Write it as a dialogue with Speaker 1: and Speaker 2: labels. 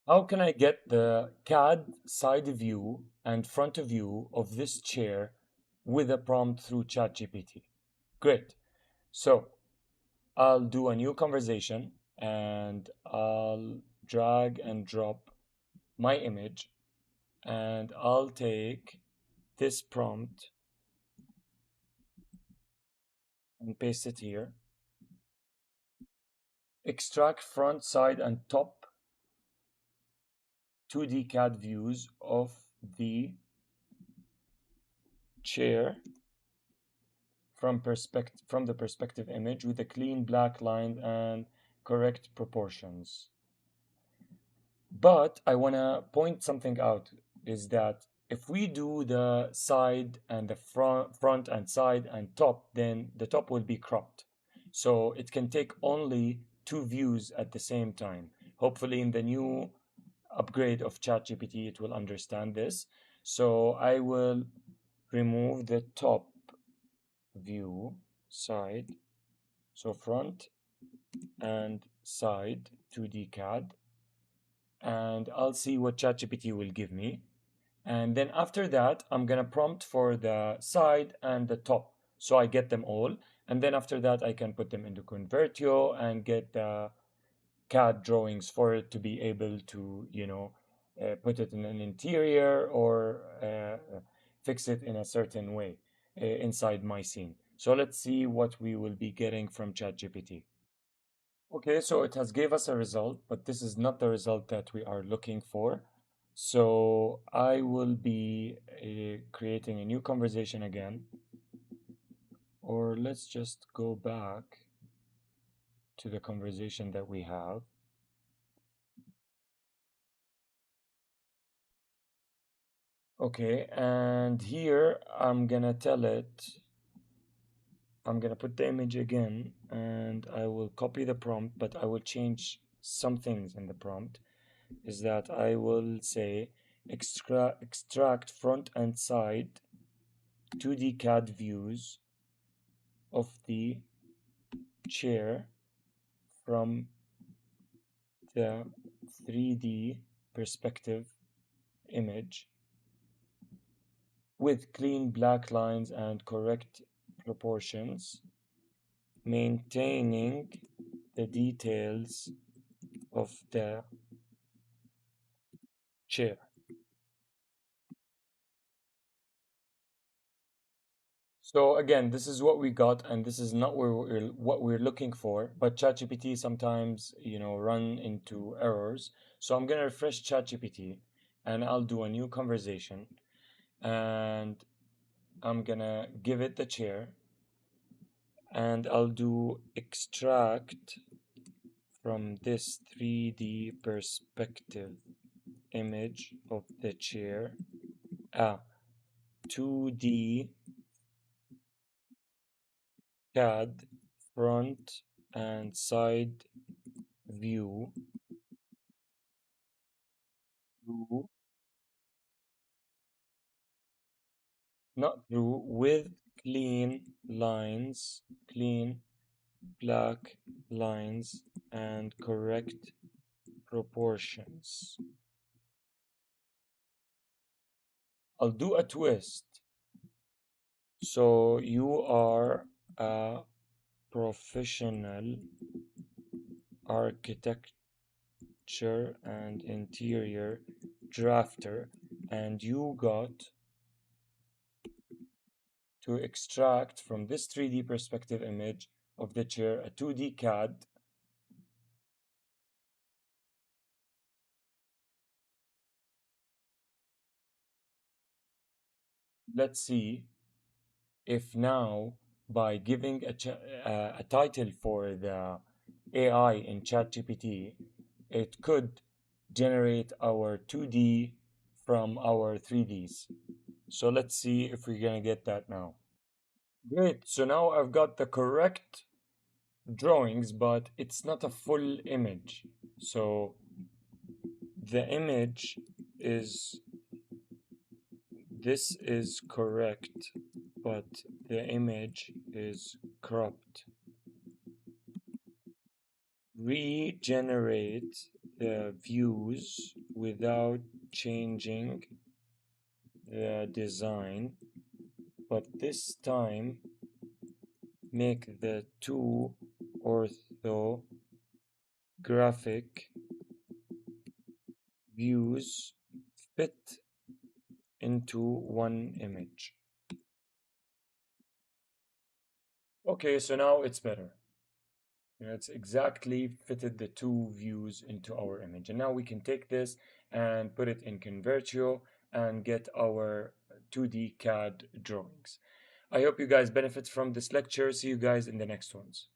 Speaker 1: How can I get the CAD side view and front view of this chair with a prompt through ChatGPT? Great. So I'll do a new conversation and I'll drag and drop my image and I'll take this prompt and paste it here. Extract front, side, and top 2D CAD views of the chair from the perspective image with a clean black line and correct proportions. But I want to point something out is that if we do the side and the front and side and top, then the top will be cropped. So it can take only two views at the same time. Hopefully in the new upgrade of ChatGPT, it will understand this. So I will remove the top view side, so front and side 2D CAD, and I'll see what ChatGPT will give me. And then after that, I'm gonna prompt for the side and the top, so I get them all. And then after that, I can put them into Convertio and get the CAD drawings for it to be able to, put it in an interior or fix it in a certain way inside my scene. So let's see what we will be getting from ChatGPT. Okay, so it has gave us a result, but this is not the result that we are looking for. So I will be creating a new conversation again, or let's just go back to the conversation that we have. Okay, and here I'm gonna tell it, I'm gonna put the image again and I will copy the prompt, but I will change some things in the prompt. Is that I will say extract front and side 2D CAD views of the chair from the 3D perspective image with clean black lines and correct proportions, maintaining the details of the chair. So again, this is what we got, and this is not what we're looking for. But ChatGPT sometimes, run into errors. So I'm gonna refresh ChatGPT, and I'll do a new conversation, and I'm gonna give it the chair, and I'll do extract from this 3D perspective image of the chair, 2D CAD front and side view through, not through, with clean lines, clean black lines and correct proportions. I'll do a twist. So you are a professional architecture and interior drafter, and you got to extract from this 3D perspective image of the chair a 2D CAD let's see if now by giving a title for the AI in ChatGPT, it could generate our 2D from our 3Ds. So let's see if we're gonna get that now. Great, so now I've got the correct drawings, but it's not a full image. So the image is, this is correct, but the image is cropped. Regenerate the views without changing the design, but this time make the two orthographic views fit into one image. Okay, so now it's better. It's exactly fitted the two views into our image. And now we can take this and put it in Convertio and get our 2D CAD drawings. I hope you guys benefit from this lecture. See you guys in the next ones.